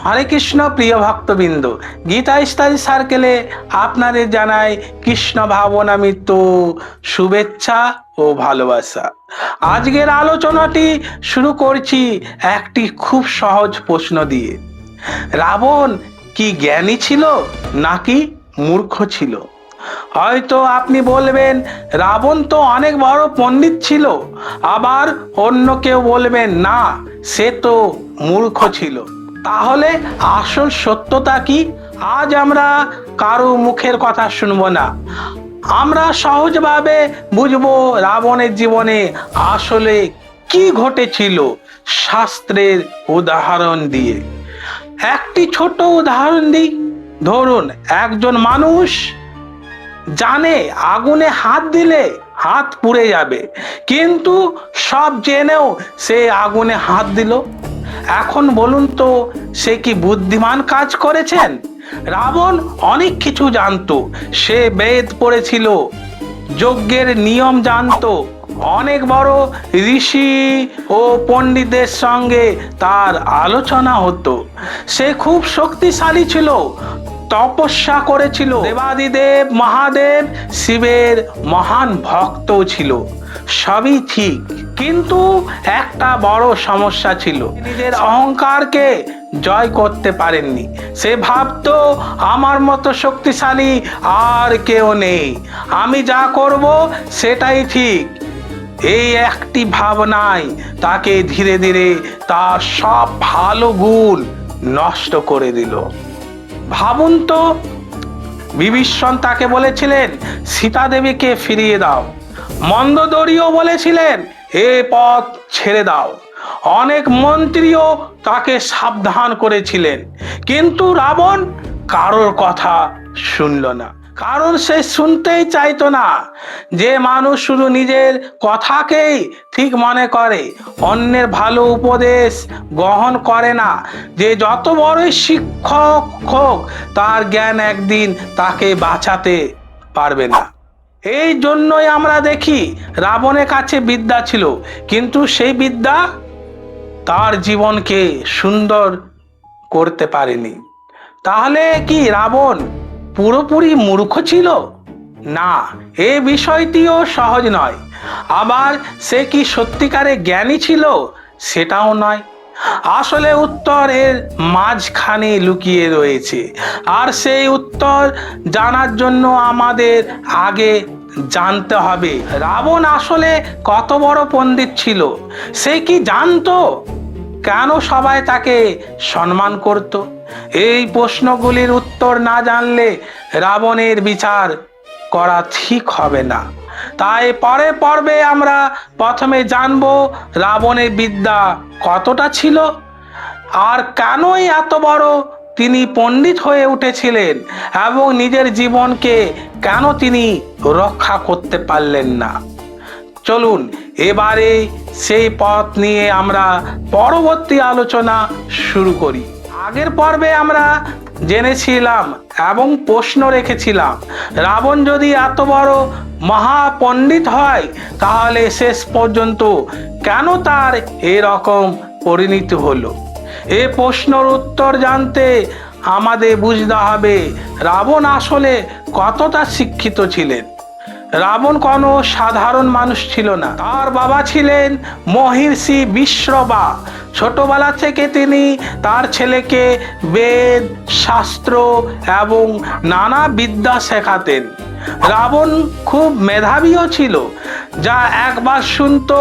হরে কৃষ্ণ প্রিয় ভক্তবৃন্দ, গীতা স্টাডি সার্কেলে আপনাদের জানাই কৃষ্ণ ভাবনামৃত শুভেচ্ছা ও ভালোবাসা। আজকের আলোচনাটি শুরু করছি একটি খুব সহজ প্রশ্ন দিয়ে। রাবণ কি জ্ঞানী ছিল নাকি মূর্খ ছিল? হয়তো আপনি বলবেন রাবণ তো অনেক বড় পণ্ডিত ছিল, আবার অন্য কেউ বলবেন না, সে তো মূর্খ ছিল। তাহলে আসল সত্যতা কি? আজ আমরা কারো মুখের কথা শুনবো না, আমরা সহজভাবে বুঝবো রাবণের জীবনে আসলে কি ঘটেছিল শাস্ত্রের উদাহরণ দিয়ে। একটি ছোট উদাহরণ দিই। ধরুন একজন মানুষ জানে আগুনে হাত দিলে হাত পুড়ে যাবে, কিন্তু সব জেনেও সে আগুনে হাত দিল। এখন বলুন তো, সে কি বুদ্ধিমান কাজ করেছেন? রাবণ অনেক কিছু জানতো, সে বেদ পড়েছিল, যজ্ঞের নিয়ম জানতো, অনেক বড় ঋষি ও পণ্ডিতদের সঙ্গে তার আলোচনা হতো। সে খুব শক্তিশালী ছিল, তপস্যা করেছিল, দেবাদিদেব মহাদেব শিবের মহান ভক্ত ছিল। সবই ঠিক, কিন্তু একটা বড় সমস্যা ছিল, নিজের অহংকারকে জয় করতে পারেননি। সে ভাবতো আমার মতো শক্তিশালী আর কেউ নেই, আমি যা করব সেটাই ঠিক। এই একটি ভাবনায় তাকে ধীরে ধীরে তার সব ভালো গুণ নষ্ট করে দিল। ভাবুন তো, বিভীষণ তাকে বলেছিলেন সীতা দেবীকে ফিরিয়ে দাও, মন্দোদরীও বলেছিলেন এ পথ ছেড়ে দাও, অনেক মন্ত্রীও তাকে সাবধান করেছিলেন, কিন্তু রাবণ কারোর কথা শুনল না, কারণ সে শুনতেই চাইতো না। যে মানুষ শুধু নিজের কথাকেই ঠিক মনে করে, অন্যের ভালো উপদেশ গ্রহণ করে না, যে যত বড়ই শিক্ষক হোক, তার জ্ঞান একদিন তাকে বাঁচাতে পারবে না। এই জন্যই আমরা দেখি রাবণের কাছে বিদ্যা ছিল, কিন্তু সেই বিদ্যা তার জীবনকে সুন্দর করতে পারেনি। তাহলে কি রাবণ পুরোপুরি মূর্খ ছিল? না, এই বিষয়টিও সহজ নয়। আবার সে কি সত্যিকারে জ্ঞানী ছিল? সেটাও নয়। আসলে উত্তর এর মাঝখানে লুকিয়ে রয়েছে, আর সেই উত্তর জানার জন্য আমাদের আগে জানতে হবে রাবণ আসলে কত বড় পণ্ডিত ছিল। সে কি জানতো কেন সবাই তাকে সম্মান করত? এই প্রশ্নগুলির উত্তর না জানলে রাবণের বিচার করা ঠিক হবে না। তাই পরের পর্বে আমরা প্রথমে জানব রাবণের বিদ্যা কতটা ছিল, আর কেনই এত বড় তিনি পণ্ডিত হয়ে উঠেছিলেন, এবং নিজের জীবনকে কেন তিনি রক্ষা করতে পারলেন না। চলুন এবারে সেই পথ নিয়ে আমরা পরবর্তী আলোচনা শুরু করি। আগের পর্বে আমরা জেনেছিলাম এবং প্রশ্ন রেখেছিলাম, রাবণ যদি এত বড় মহাপণ্ডিত হয়, তাহলে শেষ পর্যন্ত কেন তার এরকম পরিণতি হলো? এই প্রশ্নের উত্তর জানতে আমাদের বুঝতে হবে রাবণ আসলে কতটা শিক্ষিত ছিলেন। রাবণ কোনো সাধারণ মানুষ ছিল না। তার বাবা ছিলেন মহর্ষি বিশ্ববা। ছোটবেলা থেকে তিনি তার ছেলেকে বেদ, শাস্ত্র এবং নানা বিদ্যা শেখাতেন। রাবণ খুব মেধাবীও ছিল, যা একবার শুনতো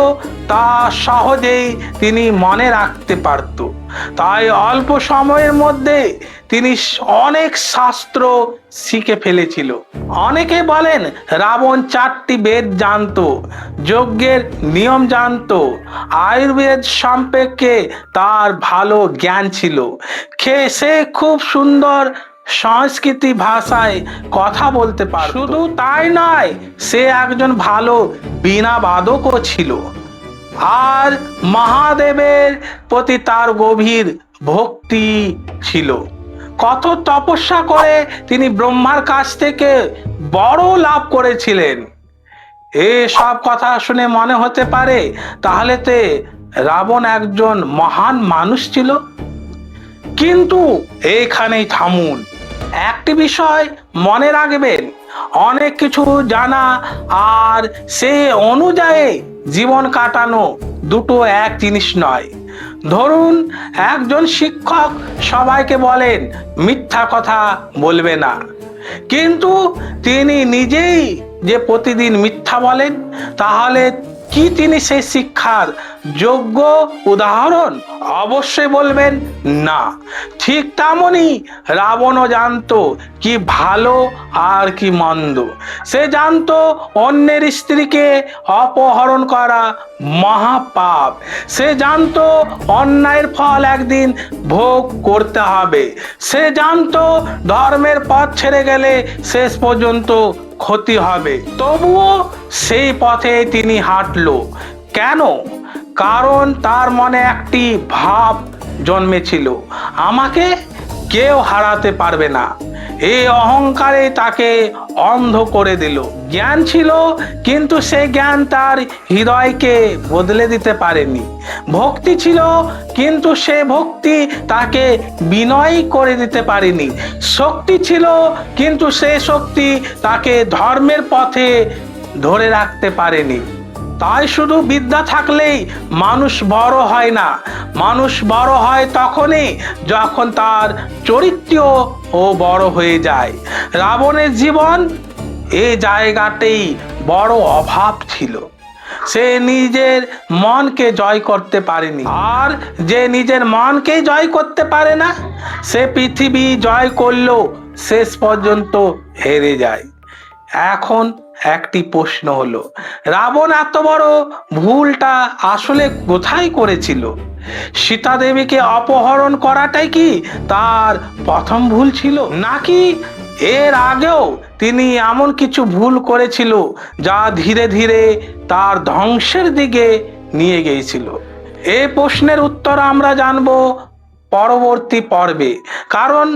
তা সহজেই তিনি মনে রাখতে পারত। তাই অল্প সময়ের মধ্যে তিনি অনেক শাস্ত্র শিখে ফেলেছিল। অনেকে বলেন রাবণ 4টি বেদ জানতো, যজ্ঞের নিয়ম জানতো, আয়ুর্বেদ সম্পর্কে তার ভালো জ্ঞান ছিল, সে খুব সুন্দর সংস্কৃতি ভাষায় কথা বলতে পারে। শুধু তাই নয়, সে একজন ভালো বীণা বাদকও ছিল, আর মহাদেবের প্রতি তার গভীর ভক্তি ছিল। কত তপস্যা করে তিনি ব্রহ্মার কাছ থেকে বড় লাভ করেছিলেন। সব কথা শুনে মনে হতে পারে তাহলে রাবণ একজন মহান মানুষ ছিল। কিন্তু এইখানেই থামুন। একটি বিষয় মনে রাখবেন, অনেক কিছু জানা আর সে অনুযায়ী জীবন কাটানো দুটো এক জিনিস নয়। ধরুন, একজন শিক্ষক সবাইকে বলেন মিথ্যা কথা বলবে না, কিন্তু তিনি নিজেই যে প্রতিদিন মিথ্যা বলেন, তাহলে কি তিনি সেই শিক্ষার যোগ্য উদাহরণ? অবশ্যই বলবেন না। ঠিক তেমনই রাবণও জানতো কি ভালো আর কি মন্দ। সে জানতো অন্যের স্ত্রীকে অপহরণ করা মহাপাপ। সে জানতো অন্যায়ের ফল একদিন ভোগ করতে হবে। সে জানতো ধর্মের পথ ছেড়ে গেলে শেষ পর্যন্ত ক্ষতি হবে। তবুও সেই পথে তিনি হাঁটলো। কেন? কারণ তার মনে একটি ভাব জন্মেছিল, আমাকে কেউ হারাতে পারবে না। এই অহংকারে তাকে অন্ধ করে দিল। জ্ঞান ছিল, কিন্তু সেই জ্ঞান তার হৃদয়কে বদলে দিতে পারেনি। ভক্তি ছিল, কিন্তু সে ভক্তি তাকে বিনয় করে দিতে পারেনি। শক্তি ছিল, কিন্তু সে শক্তি তাকে ধর্মের পথে ধরে রাখতে পারেনি। তাই শুধু বিদ্যা থাকলেই মানুষ বড় হয় না। মানুষ বড় হয় তখনই যখন তার চরিত্রও বড় হয়ে যায়। রাবণের জীবন এই জায়গাতেই বড় অভাব ছিল। সে নিজের মনকে জয় করতে পারেনি, আর যে নিজের মনকে জয় করতে পারে না, সে পৃথিবী জয় করলেও শেষ পর্যন্ত হেরে যায়। এখন একটি প্রশ্ন হলো, রাবণ এত বড় ভুলটা আসলে কোথায় করেছিল? সীতা দেবীকে অপহরণ করাটাই কি তার প্রথম ভুল ছিল, নাকি এর আগেও তিনি এমন কিছু ভুল করেছিল যা ধীরে ধীরে তার ধ্বংসের দিকে নিয়ে গিয়েছিল? এই প্রশ্নের উত্তর আমরা জানবো পরবর্তী পর্বে। কারণ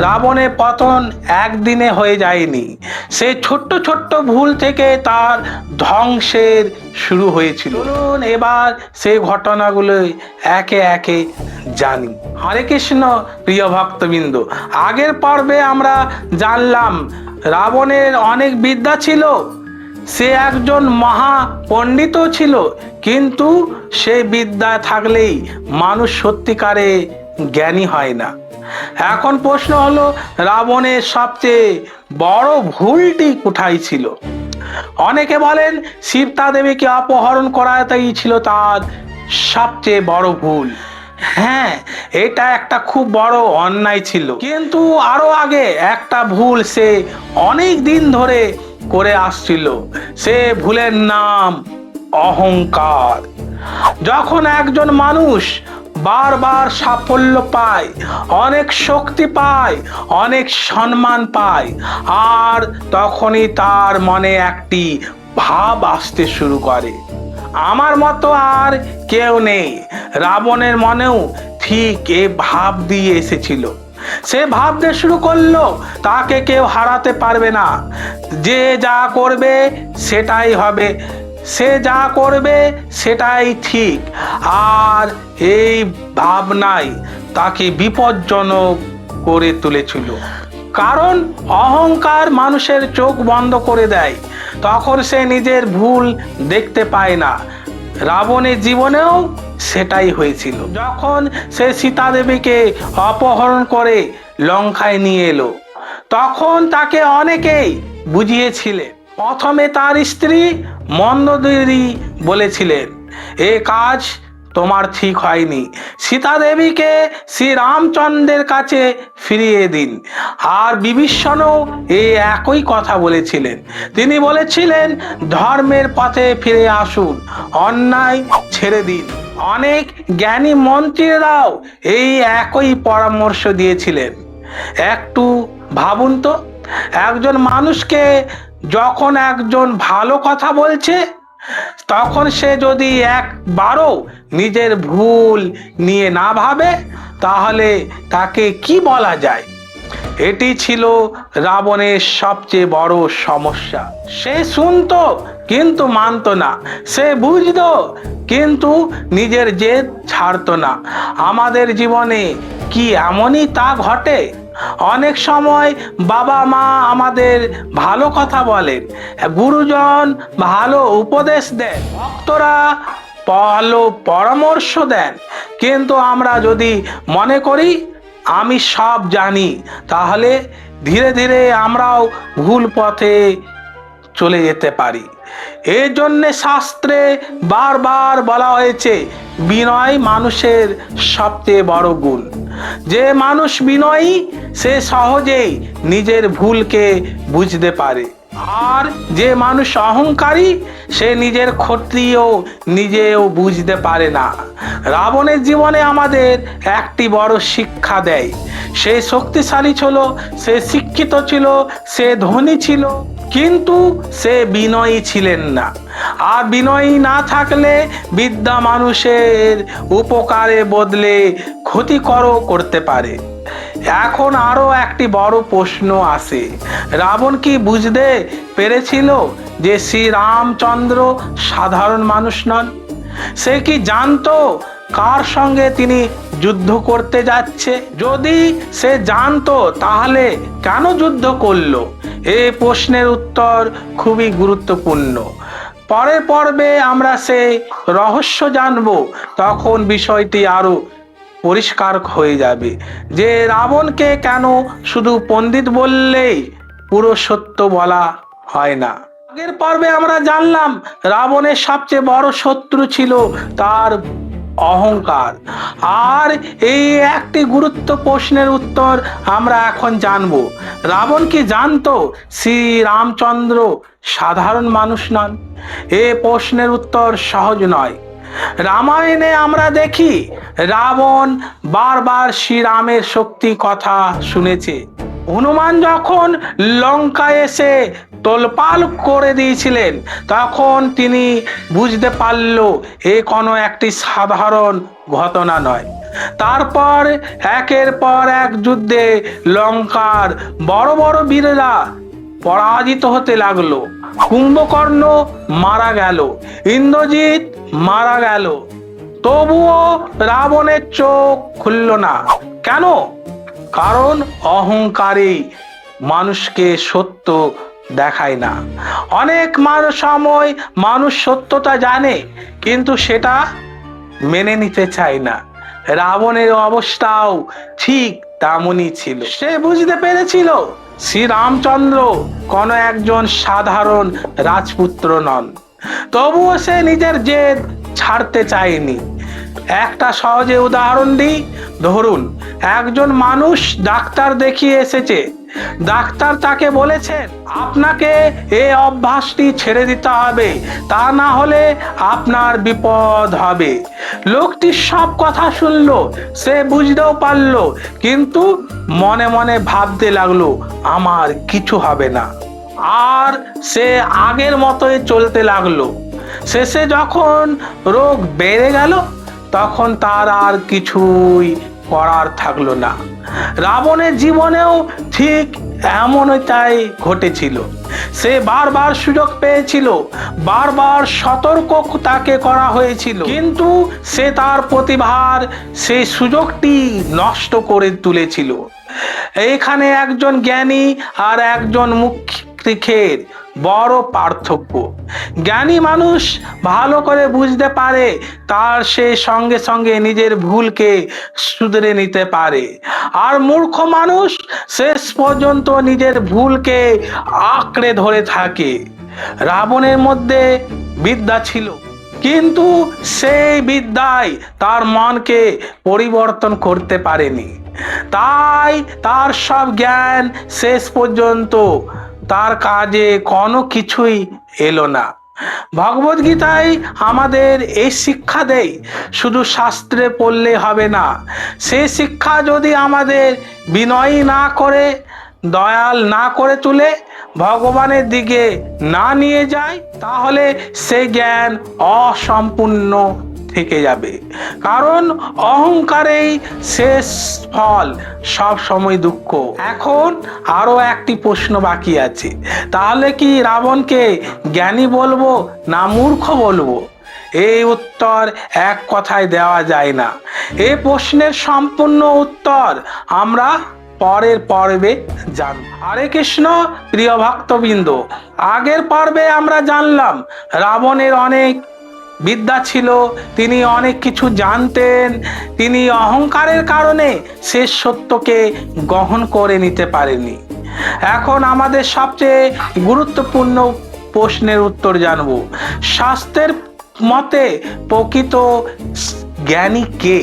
রাবণের পতন একদিনে হয়ে যায়নি। সে ছোট্ট ছোট্ট ভুল থেকে তার ধ্বংসের শুরু হয়েছিল। চলুন এবার সেই ঘটনাগুলো একে একে জানি। হরে কৃষ্ণ প্রিয় ভক্তবৃন্দ, আগের পর্বে আমরা জানলাম রাবণের অনেক বিদ্যা ছিল, সে একজন মহা পণ্ডিতও ছিল, কিন্তু সেই বিদ্যা থাকলেই মানুষ সত্যিকারে জ্ঞানী হয় না। এখন প্রশ্ন হলো, রাবণের সবচেয়ে বড় ভুলটি কোথায় ছিল? অনেকে বলেন সীতা দেবীকে অপহরণ করাটাই ছিল তার সবচেয়ে বড় ভুল। হ্যাঁ, এটা একটা খুব বড় অন্যায় ছিল, কিন্তু আরো আগে একটা ভুল সে অনেক দিন ধরে করে আসছিল। সে ভুলের নাম অহংকার। যখন একজন মানুষ বারবার সাফল্য পায়, অনেক শক্তি পায়, অনেক সম্মান পায়, আর তখনই তার মনে একটি ভাব আসতে শুরু করে, আমার মতো আর কেউ নেই। রাবণের মনেও ঠিক এ ভাব দিয়ে এসেছিল। সে ভাবতে শুরু করলো তাকে কেউ হারাতে পারবে না, যে যা করবে সেটাই হবে, সে যা করবে সেটাই ঠিক। আর এই ভাবনাই তাকে বিপজ্জনক করে তুলেছিল। কারণ অহংকার মানুষের চোখ বন্ধ করে দেয়, তখন সে নিজের ভুল দেখতে পায় না। রাবণের জীবনেও সেটাই হয়েছিল। যখন সে সীতা দেবীকে অপহরণ করে লঙ্কায় নিয়ে এলো, তখন তাকে অনেকেই বুঝিয়েছিলেন। প্রথমে তার স্ত্রী মন্দোদরী বলেছিলেন, এ কাজ তোমার ঠিক হয়নি, সীতা দেবীকে শ্রী রামচন্দ্রের কাছে ফিরিয়ে দিন। আর বিভীষণও এই একই কথা বলেছিলেন। তিনি বলেছিলেন, ধর্মের পথে ফিরে আসুন, অন্যায় ছেড়ে দিন। অনেক জ্ঞানী মন্ত্রীরাও এই একই পরামর্শ দিয়েছিলেন। একটু ভাবুন তো, একজন মানুষকে যখন একজন ভালো কথা বলছে, তখন সে যদি একবারও নিজের ভুল নিয়ে না ভাবে, তাহলে তাকে কি বলা যায়? এটি ছিল রাবণের সবচেয়ে বড় সমস্যা। সে শুনতো কিন্তু মানতো না, সে বুঝতো কিন্তু নিজের জেদ ছাড়তো না। আমাদের জীবনে কি এমনই তা ঘটে? অনেক সময় বাবা মা আমাদের ভালো কথা বলেন, গুরুজন ভালো উপদেশ দেন, ভক্তরা ভালো পরামর্শ দেন, কিন্তু আমরা যদি মনে করি আমি সব জানি, তাহলে ধীরে ধীরে আমরাও ভুল পথে চলে যেতে পারি। এই জন্যে শাস্ত্রে বারবার বলা হয়েছে বিনয় মানুষের সবচেয়ে বড় গুণ। যে মানুষ বিনয়ী সে সহজেই নিজের ভুলকে বুঝতে পারে, আর যে মানুষ অহংকারী সে নিজের ক্ষতিও নিজেও বুঝতে পারে না। রাবণের জীবনে আমাদের একটি বড় শিক্ষা দেয়। সে শক্তিশালী ছিল, সে শিক্ষিত ছিল, সে ধনী ছিল, কিন্তু সে বিনয়ী ছিলেন না। আর বিনয়ী না থাকলে বিদ্যা মানুষের উপকারে বদলে ক্ষতিকরও করতে পারে। এখন আরো একটি বড় প্রশ্ন আসে, রাবণ কি বুঝতে পেরেছিল যে শ্রী রামচন্দ্র সাধারণ মানুষ নন? সে কি জানতো কার সঙ্গে তিনি যুদ্ধ করতে যাচ্ছে? যদি সে জানতো তাহলে কেন যুদ্ধ করলো? এই প্রশ্নের উত্তর খুবই গুরুত্বপূর্ণ। পরের পর্বে আমরা সেই রহস্য জানব, তখন বিষয়টি আরো পরিষ্কার হয়ে যাবে যে রাবণকে কেন শুধু পণ্ডিত বললেই পুরো সত্য বলা হয় না। আগের পর্বে আমরা জানলাম রাবণের সবচেয়ে বড় শত্রু ছিল তার অহংকার। আর এই একটি গুরুত্ব প্রশ্নের উত্তর আমরা এখন জানব। রাবণ কি জানতো শ্রী রামচন্দ্র সাধারণ মানুষ নন? এই প্রশ্নের উত্তর সহজ নয়। রামায়ণে আমরা দেখি রাবণ বারবার শ্রীরামের শক্তি কথা শুনেছে। হনুমান যখন লঙ্কায় এসে তোলপাল করে দিয়েছিলেন, তখন তিনি বুঝতে পারল এ কোনো একটি সাধারণ ঘটনা নয়। তারপর একের পর এক যুদ্ধে লঙ্কার বড় বড় বীররা পরাজিত হতে লাগলো। কুম্ভকর্ণ মারা গেল, ইন্দ্রজিৎ মারা গেল, তবুও রাবণের চোখ খুলল না। কেন? কারণ অহংকারী মানুষকে সত্য দেখায় না। অনেক সময় মানুষ সত্যতা জানে, কিন্তু সেটা মেনে নিতে চায় না। রাবণের অবস্থাও ঠিক তেমনই ছিল। সে বুঝতে পেরেছিল শ্রী রামচন্দ্র কোনো একজন সাধারণ রাজপুত্র নন, তবুও সে নিজের জেদ ছাড়তে চায়নি। একটা সহজে উদাহরণ দিই। ধরুন একজন মানুষ ডাক্তার দেখিয়ে এসেছে। ডাক্তার তাকে বলেছেন আপনাকে এই অভ্যাসটি ছেড়ে দিতে হবে, তা না হলে আপনার বিপদ হবে। লোকটি সব কথা শুনলো, সে বুঝতেও পারলো, কিন্তু মনে মনে ভাবতে লাগলো আমার কিছু হবে না। আর সে আগের মতোই চলতে লাগলো। শেষে যখন রোগ বেড়ে গেল, তখন তার আর কিছুই করার থাকলো না। রাবণের জীবনেও ঠিক এমনটাই ঘটেছিল। সে বারবার সুযোগ পেয়েছিল, বারবার সতর্ক তাকে করা হয়েছিল, কিন্তু সে তার প্রতিভার সেই সুযোগটি নষ্ট করে তুলেছিল। এখানে একজন জ্ঞানী আর একজন মুখ্যের বড় পার্থক্য। জ্ঞানী মানুষ ভালো করে বুঝতে পারে, তার সে সঙ্গে সঙ্গে নিজের ভুলকে শুধরে নিতে পারে। আর মূর্খ মানুষ শেষ পর্যন্ত নিজের ভুলকে আঁকড়ে ধরে থাকে। রাবণের মধ্যে বিদ্যা ছিল, কিন্তু সেই বিদ্যায় তার মনকে পরিবর্তন করতে পারেনি। তাই তার সব জ্ঞান শেষ পর্যন্ত তার কাজে কোনো কিছুই এলো না। ভগবদ্গীতায় আমাদের এই শিক্ষা দেয় শুধু শাস্ত্রে পড়লে হবে না। সেই শিক্ষা যদি আমাদের বিনয়ী না করে, দয়াল না করে তুলে, ভগবানের দিকে না নিয়ে যায়, তাহলে সেই জ্ঞান অসম্পূর্ণ থেকে যাবে। কারণ অহংকারেই শেষ ফল সব সময় দুঃখ। এখন আরো একটি প্রশ্ন বাকি আছে, তাহলে কি রাবণকে জ্ঞানী বলবো না মূর্খ বলবো? এই উত্তর এক কথায় দেওয়া যায় না। এই প্রশ্নের সম্পূর্ণ উত্তর আমরা পরের পর্বে জানব। হরে কৃষ্ণ প্রিয় ভক্তবৃন্দ, আগের পর্বে আমরা জানলাম রাবণের অনেক বিদ্যা ছিল, তিনি অনেক কিছু জানতেন, তিনি অহংকারের কারণে শেষ সত্যকে গ্রহণ করে নিতে পারেনি। এখন আমাদের সবচেয়ে গুরুত্বপূর্ণ প্রশ্নের উত্তর জানব। শাস্ত্রের মতে প্রকৃত জ্ঞানী কে?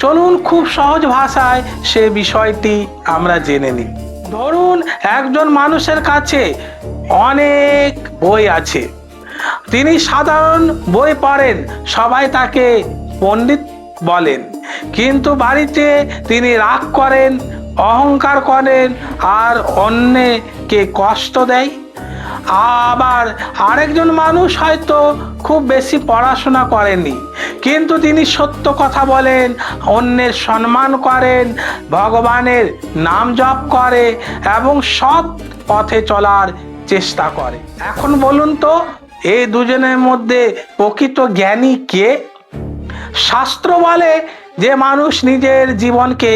চলুন খুব সহজ ভাষায় সে বিষয়টি আমরা জেনে নিই। ধরুন একজন মানুষের কাছে অনেক বই আছে, তিনি সাধারণ বই পড়েন, সবাই তাকে পণ্ডিত বলেন, কিন্তু বাড়িতে তিনি রাগ করেন, অহংকার করেন আর অন্যকে কষ্ট দেয়। আবার আরেকজন মানুষ হয়তো খুব বেশি পড়াশোনা করেননি, কিন্তু তিনি সত্য কথা বলেন, অন্যের সম্মান করেন, ভগবানের নাম জপ করে এবং সৎ পথে চলার চেষ্টা করে। এখন বলুন তো, এই দুজনের মধ্যে প্রকৃত জ্ঞানী কে? শাস্ত্র বলে যে মানুষ নিজের জীবনকে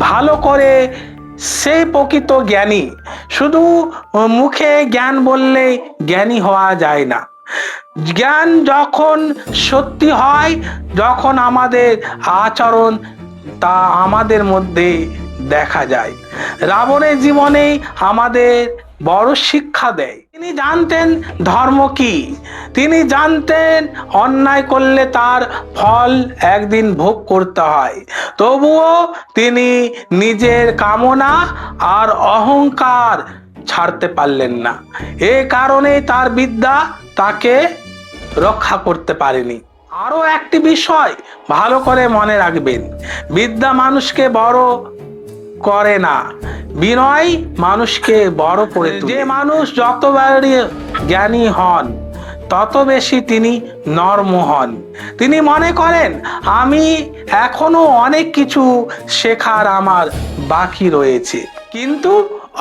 ভালো করে সেই প্রকৃত জ্ঞানী। শুধু মুখে জ্ঞান বললে জ্ঞানী হওয়া যায় না। জ্ঞান যখন সত্যি হয়, যখন আমাদের আচরণ তা আমাদের মধ্যে দেখা যায়। রাবণের জীবনে আমাদের বড় শিক্ষা দেয়। তিনি জানতেন ধর্ম কি, তিনি জানতেন অন্যায় করলে তার ফল একদিন ভোগ করতে হয়, তবুও তিনি নিজের কামনা আর অহংকার ছাড়তে পারলেন না। এ কারণে তার বিদ্যা তাকে রক্ষা করতে পারেনি। আরো একটি বিষয় ভালো করে মনে রাখবেন, বিদ্যা মানুষকে বড় করে না, বিনয় মানুষকে বড় করে তোলে। যে মানুষ যতবারই জ্ঞানী হন তত বেশি তিনি নরম হন। তিনি মনে করেন আমি এখনো অনেক কিছু শেখার আমার বাকি রয়েছে, কিন্তু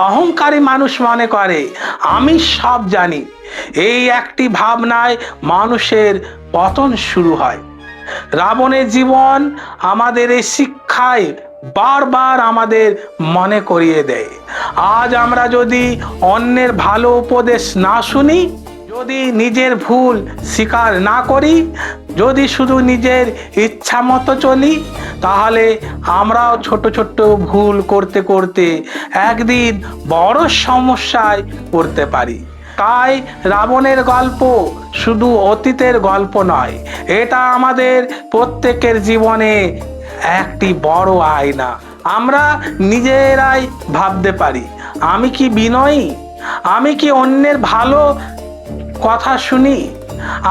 অহংকারী মানুষ মনে করে আমি সব জানি। এই একটি ভাবনায় মানুষের পতন শুরু হয়। রাবণের জীবন আমাদের এই শিক্ষায় বারবার আমাদের মনে করিয়ে দেয়। আজ আমরা যদি অন্যের ভালো উপদেশ না শুনি, যদি নিজের ভুল স্বীকার না করি, যদি শুধু নিজের ইচ্ছা মতো চলি, তাহলে আমরাও ছোট ছোট ভুল করতে করতে একদিন বড় সমস্যায় পড়তে পারি। তাই রাবণের গল্প শুধু অতীতের গল্প নয়, এটা আমাদের প্রত্যেকের জীবনে একটি বড় আয়না। আমরা নিজেরাই ভাবতে পারি, আমি কি বিনয়ী? আমি কি অন্যের ভালো কথা শুনি?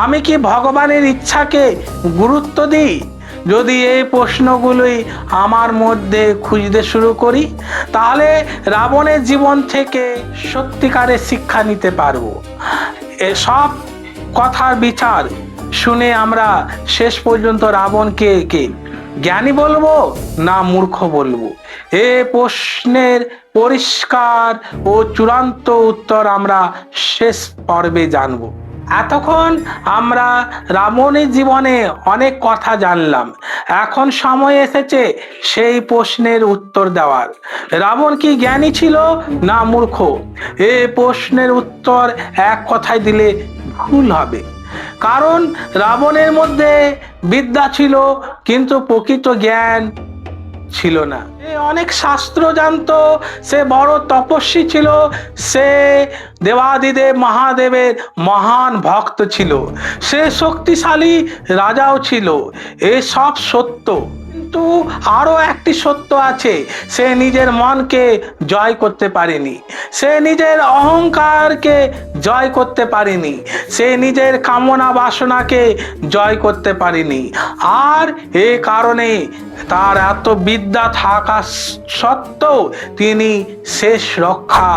আমি কি ভগবানের ইচ্ছাকে গুরুত্ব দিই? যদি এই প্রশ্নগুলোই আমার মধ্যে খুঁজতে শুরু করি, তাহলে রাবণের জীবন থেকে সত্যিকারের শিক্ষা নিতে পারবো। এসব কথার বিচার শুনে আমরা শেষ পর্যন্ত রাবণকে জ্ঞানী বলবো না মূর্খ বলবো? এ প্রশ্নের পরিষ্কার ও চূড়ান্ত উত্তর আমরা শেষ পর্বে জানবো। এতক্ষণ আমরা রাবণের জীবনে অনেক কথা জানলাম, এখন সময় এসেছে সেই প্রশ্নের উত্তর দেওয়ার। রাবণ কি জ্ঞানী ছিল না মূর্খ? এই প্রশ্নের উত্তর এক কথায় দিলে ভুল হবে, কারণ রাবণের মধ্যে বিদ্যা ছিল কিন্তু প্রকৃত জ্ঞান ছিল না। সে অনেক শাস্ত্র জানতো, সে বড় তপস্বী ছিল, সে দেবাদিদেব মহাদেবের মহান ভক্ত ছিল, সে শক্তিশালী রাজাও ছিল। এসব সত্য, কিন্তু আরো একটি সত্য আছে, সে নিজের মনকে জয় করতে পারেনি, সে নিজের অহংকারকে জয় করতে পারেনি, সে নিজের কামনা বাসনাকে জয় করতে পারেনি। আর এ কারণে তার এত বিদ্যা থাকা সত্ত্বেও তিনি শেষ রক্ষা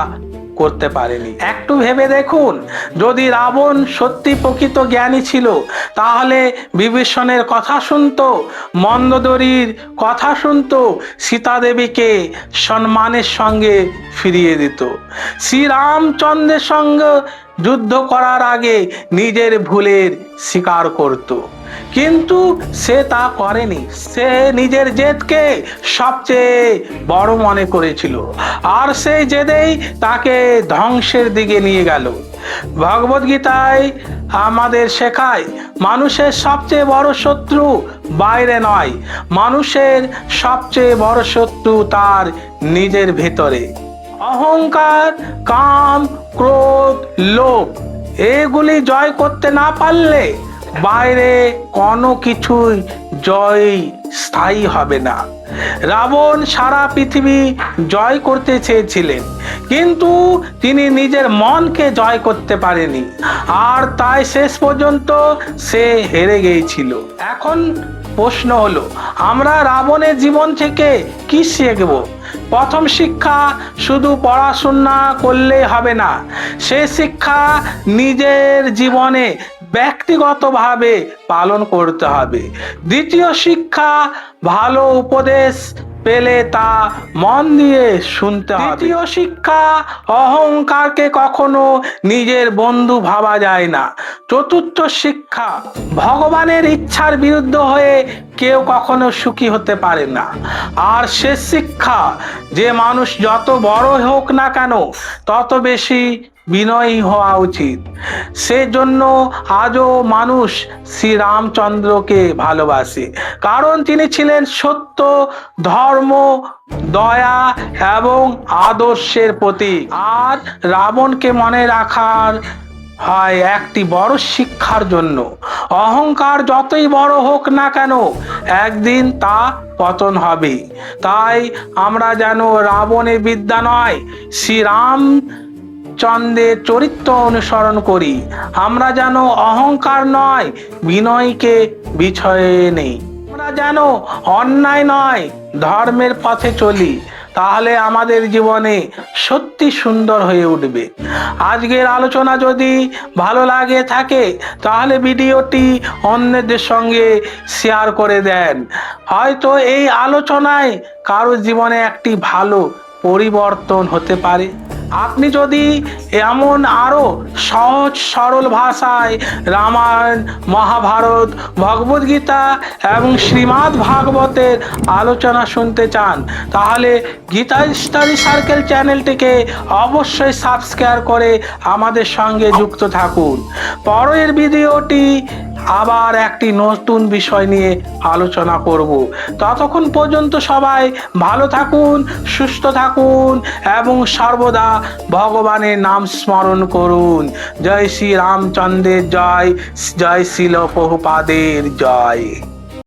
করতে পারেনি। একটু ভেবে দেখুন, যদি রাবণ সত্যি প্রকৃত জ্ঞানী ছিল, তাহলে বিভীষণের কথা শুনতো, মন্দোদরীর কথা শুনতো, সীতা দেবীকে সম্মানের সঙ্গে ফিরিয়ে দিত, শ্রীরামচন্দ্রের সঙ্গে যুদ্ধ করার আগে নিজের ভুলের স্বীকার করত, কিন্তু সে তা করেনি। সে নিজের জেদকে সবচেয়ে বড় মনে করেছিল, আর সেই জেদেই তাকে ধ্বংসের দিকে নিয়ে গেল। ভগবদ গীতায় আমাদের শেখায় মানুষের সবচেয়ে বড় শত্রু বাইরে নয়, মানুষের সবচেয়ে বড় শত্রু তার নিজের ভেতরে। অহংকার, কাম, ক্রোধ, লোভ এগুলি জয় করতে না পারলে বাইরে কোনো কিছুই জয় স্থায়ী হবে না। রাবণ সারা পৃথিবী জয় করতে চেয়েছিলেন, কিন্তু তিনি নিজের মনকে জয় করতে পারেনি, আর তাই শেষ পর্যন্ত সে হেরে গিয়েছিল। এখন প্রশ্ন হলো, আমরা রাবণের জীবন থেকে কি শিখব? প্রথম শিক্ষা, শুধু পড়াশোনা করলে হবে না, সে শিক্ষা নিজের জীবনে ব্যক্তিগতভাবে পালন করতে হবে। দ্বিতীয় শিক্ষা, ভালো উপদেশ পেলে তা মন দিয়ে শুনতে হবে। তৃতীয় শিক্ষা, অহংকারকে কখনো নিজের বন্ধু ভাবা যায় না। চতুর্থ শিক্ষা, ভগবানের ইচ্ছার বিরুদ্ধ হয়ে কেউ কখনো সুখী হতে পারে না। আর শেষ শিক্ষা, যে মানুষ যত বড় হোক না কেন তত বেশি বিনয়ী হওয়া উচিত। সেজন্য আজও মানুষ শ্রীরামচন্দ্রকে ভালোবাসে, কারণ তিনি ছিলেন সত্য, ধর্ম, দয়া এবং আদর্শের প্রতীক। আর রাবণকে মনে রাখার হয় একটি বড় শিক্ষার জন্য, অহংকার যতই বড় হোক না কেন একদিন তা পতন হবে। তাই আমরা যেন রাবণের বিদ্যা নয়, শ্রীরাম চন্দ্রের চরিত্র অনুসরণ করি। আমরা যেন অহংকার নয়, বিনয়কে বিছয়ে নেই। আমরা যেন অন্যায় নয়, ধর্মের পথে চলি। তাহলে আমাদের জীবনে সত্যি সুন্দর হয়ে উঠবে। আজকের আলোচনা যদি ভালো লাগে থাকে তাহলে ভিডিওটি অন্যদের সঙ্গে শেয়ার করে দেন। হয়তো এই আলোচনায় কারো জীবনে একটি ভালো পরিবর্তন হতে পারে। আপনি যদি এমন আরো সহজ সরল ভাষায় রামায়ণ, মহাভারত, ভগবদ গীতা এবং শ্রীমদ্ ভাগবতের আলোচনা শুনতে চান তাহলে গীতা স্টাডি সার্কেল চ্যানেলটিকে অবশ্যই সাবস্ক্রাইব করে আমাদের সঙ্গে যুক্ত থাকুন। পরের ভিডিওটি আবার একটি নতুন বিষয় নিয়ে আলোচনা করব। ততক্ষণ পর্যন্ত সবাই ভালো থাকুন, সুস্থ থাকুন এবং সর্বদা ভগবানের নাম স্মরণ করুন। জয় শ্রী রামচন্দ্রের জয়, জয় শ্রীল প্রভুপাদের জয়।